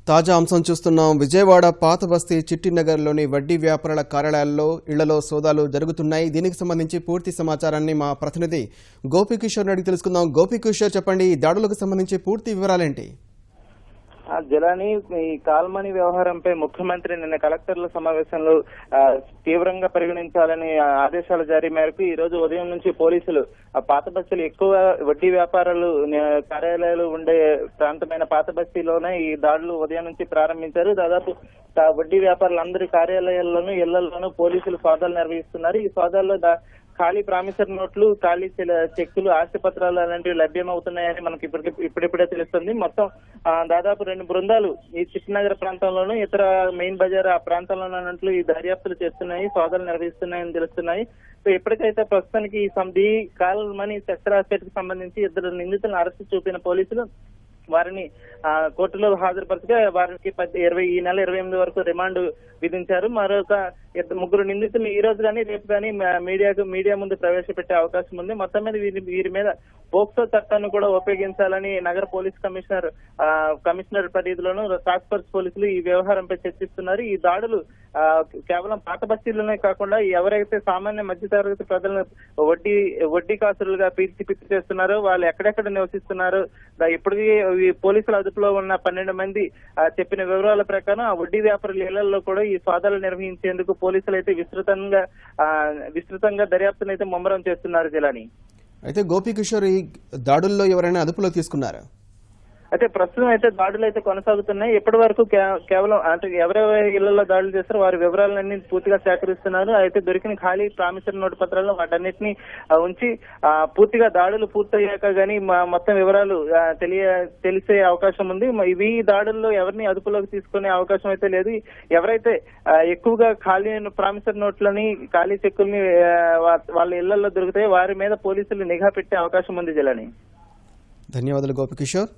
తాజా అంశం చూస్తున్నాం. విజయవాడ పాత బస్తీ చిట్టినగర్లోని వడ్డీ వ్యాపారుల కార్యాలయాల్లో ఇళ్లలో సోదాలు జరుగుతున్నాయి. దీనికి సంబంధించి పూర్తి సమాచారాన్ని మా ప్రతినిధి గోపికిషోర్ అడిగి తెలుసుకుందాం. గోపికిషోర్, చెప్పండి, ఈ దాడులకు సంబంధించి పూర్తి వివరాలేంటి? జలాని, ఈ కాల్మనీ వ్యవహారంపై ముఖ్యమంత్రి నిన్న కలెక్టర్ల సమావేశంలో తీవ్రంగా పరిగణించాలని ఆదేశాల జారీ మేరకు ఈ రోజు ఉదయం నుంచి పోలీసులు పాత బస్తీలు ఎక్కువ వడ్డీ వ్యాపారాలు కార్యాలయాలు ఉండే ప్రాంతమైన పాత బస్తీలోనే ఈ దాడులు ఉదయం నుంచి ప్రారంభించారు. దాదాపు వడ్డీ వ్యాపారులందరి కార్యాలయాల్లోనూ ఇళ్లలోనూ పోలీసులు సోదాలు నిర్వహిస్తున్నారు. ఈ సోదాల్లో ఖాళీ ప్రామిసర్ నోట్లు, ఖాళీ చెక్కులు, ఆస్తి పత్రాలు అలాంటివి లభ్యమవుతున్నాయని మనకి ఇప్పుడిప్పుడే తెలుస్తుంది. మొత్తం దాదాపు 2 బృందాలు ఈ చిట్టినగర్ ప్రాంతంలోనూ ఇతర మెయిన్ బజార్ ఆ ప్రాంతంలోనూ అన్నట్లు ఈ దర్యాప్తులు చేస్తున్నాయి, సోదాలు నిర్వహిస్తున్నాయని తెలుస్తున్నాయి. సో ఎప్పటికైతే ప్రస్తుతానికి ఈ కాల్ మనీ సెక్టర్ కి సంబంధించి 2 నిందితులను అరెస్టు చూపిన పోలీసులు వారిని కోర్టులో హాజరుపరచగా వారికి ఈ నెల 28 వరకు రిమాండ్ విధించారు. మరొక 3 నిందితులు ఈ రోజు కానీ రేపు కానీ మీడియా ముందు ప్రవేశపెట్టే అవకాశం ఉంది. మొత్తం మీద వీరి మీద పోక్సో చట్టాన్ని కూడా ఉపయోగించాలని నగర పోలీస్ కమిషనర్ పరిధిలోనూ టాస్క్ ఫోర్స్ పోలీసులు ఈ వ్యవహారంపై చర్చిస్తున్నారు. ఈ దాడులు కేవలం పాత బస్తీల్లోనే కాకుండా ఎవరైతే సామాన్య మధ్యతరగతి ప్రజలను వడ్డీ కాసులుగా పిచ్చి చేస్తున్నారో వాళ్ళు ఎక్కడెక్కడ నివసిస్తున్నారో ఇప్పటికీ పోలీసుల అదుపులో ఉన్న 12 మంది చెప్పిన వివరాల ప్రకారం ఆ వడ్డీ వ్యాపారుల ఇళ్లలో కూడా ఈ సోదాలు నిర్వహించేందుకు పోలీసులు అయితే విస్తృతంగా దర్యాప్తును అయితే ముమ్మరం చేస్తున్నారు. జిలాని, అయితే గోపికిషోర్, ఈ దాడుల్లో ఎవరైనా అదుపులో తీసుకున్నారా? అయితే ప్రస్తుతం అయితే దాడులు అయితే కొనసాగుతున్నాయి. ఇప్పటి వరకు కేవలం అంటే ఎవరెవరి ఇళ్లలో దాడులు చేస్తారో వారి వివరాలన్నీ పూర్తిగా సేకరిస్తున్నారు. అయితే దొరికిన ఖాళీ ప్రామిసరీ నోటు పత్రాలను వాటన్నిటిని ఉంచి పూర్తిగా దాడులు పూర్తయ్యాక గానీ మొత్తం వివరాలు తెలిసే అవకాశం ఉంది. ఇవి దాడుల్లో ఎవరిని అదుపులోకి తీసుకునే అవకాశం అయితే లేదు. ఎవరైతే ఎక్కువగా ఖాళీ ప్రామిసరీ నోట్లని, ఖాళీ చెక్కుల్ని వాళ్ళ ఇళ్లలో దొరికితే వారి మీద పోలీసులు నిఘా పెట్టే అవకాశం ఉంది. జిల్లాని, ధన్యవాదాలు గోపికిషోర్.